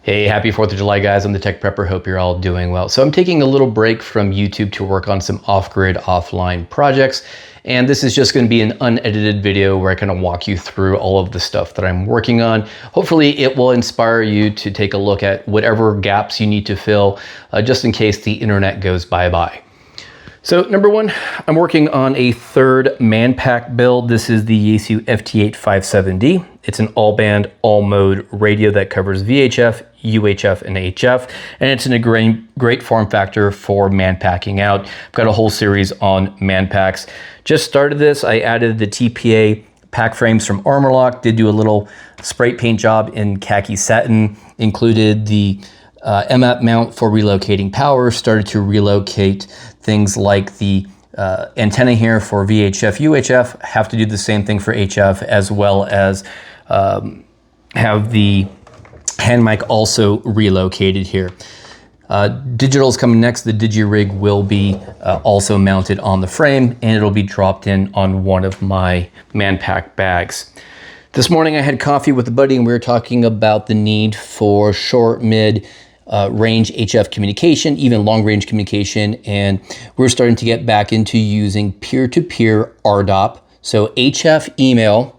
Hey, happy 4th of July, guys. I'm the Tech Prepper. Hope you're all doing well. So I'm taking a little break from YouTube to work on some off-grid, offline projects. And this is just going to be an unedited video where I kind of walk you through all of the stuff that I'm working on. Hopefully it will inspire you to take a look at whatever gaps you need to fill, just in case the internet goes bye-bye. So number one, I'm working on a third ManPack build. This is the Yaesu FT857D. It's an all-band, all-mode radio that covers VHF, UHF, and HF, and it's in a great form factor for manpacking out. I've got a whole series on manpacks. Just started this. I added the TPA pack frames from Armorlock, did do a little spray paint job in khaki satin, included the MAP mount for relocating power, started to relocate things like the antenna here for VHF, UHF, have to do the same thing for HF, as well as have the hand mic also relocated here. Digital is coming next. The DigiRig will be also mounted on the frame, and it'll be dropped in on one of my ManPack bags. This morning I had coffee with a buddy and we were talking about the need for short, mid, range HF communication, even long range communication, and we're starting to get back into using peer-to-peer RDOP, so HF email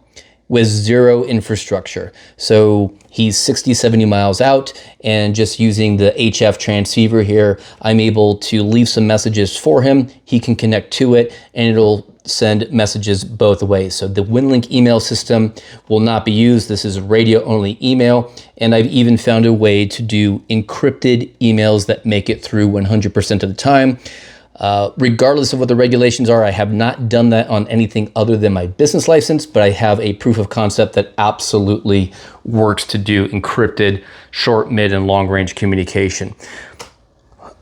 with zero infrastructure. So he's 60, 70 miles out, and just using the HF transceiver here, I'm able to leave some messages for him. He can connect to it and it'll send messages both ways. So the WinLink email system will not be used. This is radio only email. And I've even found a way to do encrypted emails that make it through 100% of the time. Regardless of what the regulations are, I have not done that on anything other than my business license, but I have a proof of concept that absolutely works to do encrypted short, mid, and long range communication.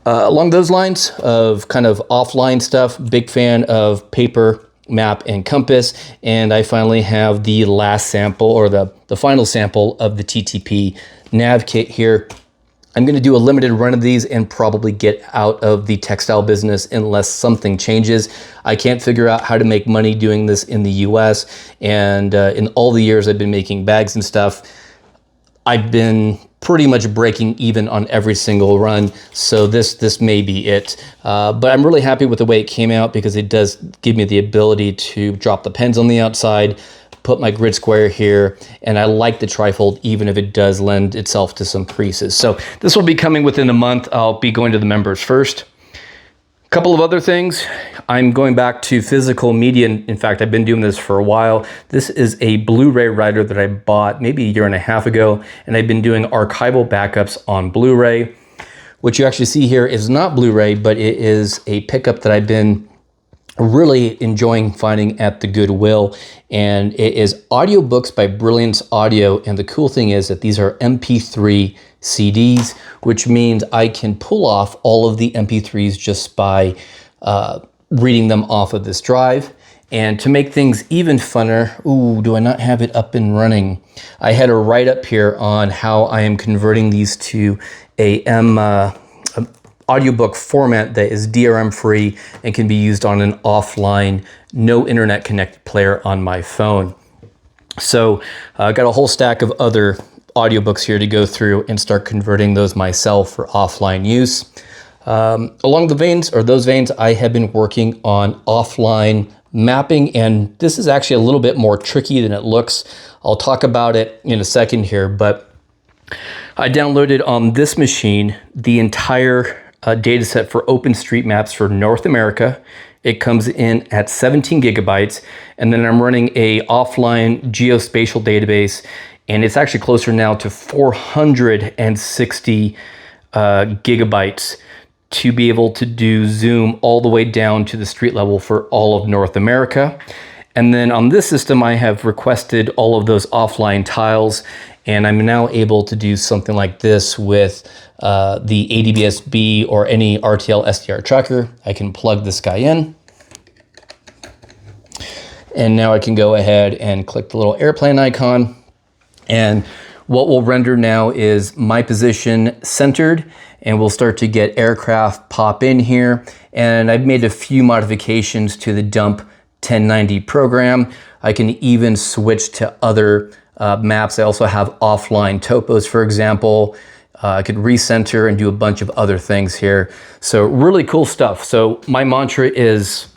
Along those lines of kind of offline stuff, big fan of paper, map, and compass, and I finally have the last sample, or the final sample of the TTP nav kit here. I'm going to do a limited run of these and probably get out of the textile business unless something changes. I can't figure out how to make money doing this in the US, and in all the years I've been making bags and stuff, I've been pretty much breaking even on every single run, so this may be it. But I'm really happy with the way it came out because it does give me the ability to drop the pens on the outside, put my grid square here, and I like the trifold even if it does lend itself to some creases. So this will be coming within a month. I'll be going to the members first. A couple of other things. I'm going back to physical media. In fact, I've been doing this for a while. This is a Blu-ray writer that I bought maybe a year and a half ago, and I've been doing archival backups on Blu-ray. What you actually see here is not Blu-ray, but it is a pickup that I've been really enjoying finding at the Goodwill, and it is audiobooks by Brilliance Audio. And the cool thing is that these are MP3 CDs, which means I can pull off all of the MP3s just by reading them off of this drive. And to make things even funner, do I not have it up and running? I had a write-up here on how I am converting these to a audiobook format that is DRM free and can be used on an offline, no internet connected player on my phone. So I got a whole stack of other audiobooks here to go through and start converting those myself for offline use. Along those veins, I have been working on offline mapping, and this is actually a little bit more tricky than it looks. I'll talk about it in a second here, but I downloaded on this machine the entire data set for OpenStreetMaps for North America. It comes in at 17 gigabytes, and then I'm running a offline geospatial database, and it's actually closer now to 460 gigabytes to be able to do zoom all the way down to the street level for all of North America. And then on this system, I have requested all of those offline tiles, and I'm now able to do something like this with the ADB-SB or any RTL SDR tracker. I can plug this guy in, and now I can go ahead and click the little airplane icon, and what will render now is my position centered, and we'll start to get aircraft pop in here. And I've made a few modifications to the dump 1090 program. I can even switch to other maps. I also have offline topos, for example. I could recenter and do a bunch of other things here. So really cool stuff. So my mantra is,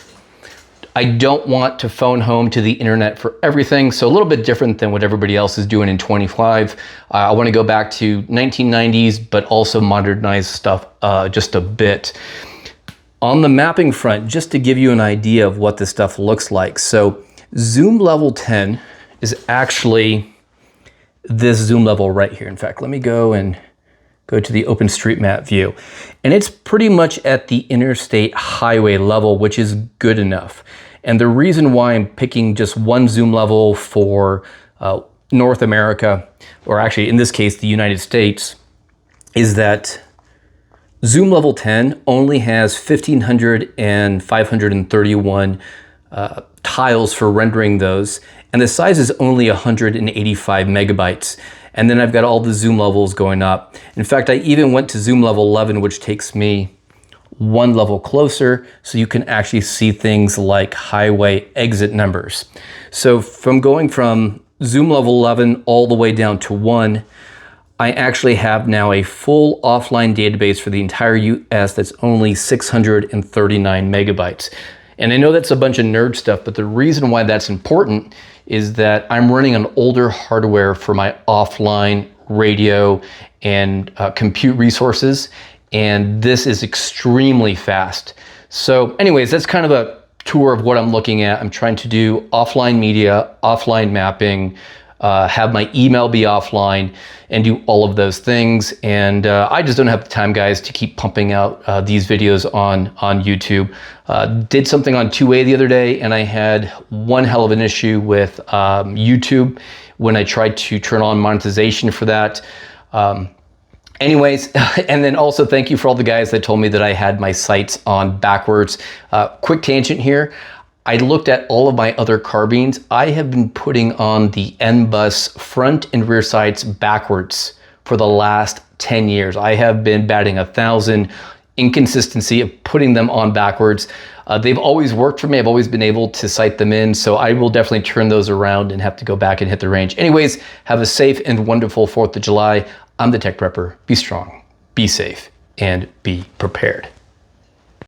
I don't want to phone home to the internet for everything. So a little bit different than what everybody else is doing in 25. I want to go back to 1990s, but also modernize stuff just a bit. On the mapping front, just to give you an idea of what this stuff looks like. So zoom level 10 is actually this zoom level right here. In fact, let me go to the OpenStreetMap view. And it's pretty much at the interstate highway level, which is good enough. And the reason why I'm picking just one zoom level for North America, or actually in this case, the United States, is that zoom level 10 only has 1,500 and 531 tiles for rendering those. And the size is only 185 megabytes. And then I've got all the zoom levels going up. In fact, I even went to zoom level 11, which takes me one level closer, so you can actually see things like highway exit numbers. So from going from zoom level 11 all the way down to 1, I actually have now a full offline database for the entire US that's only 639 megabytes. And I know that's a bunch of nerd stuff, but the reason why that's important is that I'm running on older hardware for my offline radio and compute resources, and this is extremely fast. So anyways, that's kind of a tour of what I'm looking at. I'm trying to do offline media, offline mapping, have my email be offline, and do all of those things. And I just don't have the time, guys, to keep pumping out these videos on YouTube. Did something on 2A the other day, and I had one hell of an issue with YouTube when I tried to turn on monetization for that. Anyways, and then also thank you for all the guys that told me that I had my sights on backwards. Quick tangent here. I looked at all of my other carbines. I have been putting on the N-Bus front and rear sights backwards for the last 10 years. I have been batting 1,000. Inconsistency of putting them on backwards. They've always worked for me. I've always been able to sight them in, so I will definitely turn those around and have to go back and hit the range. Anyways, have a safe and wonderful 4th of July. I'm the Tech Prepper. Be strong, be safe, and be prepared.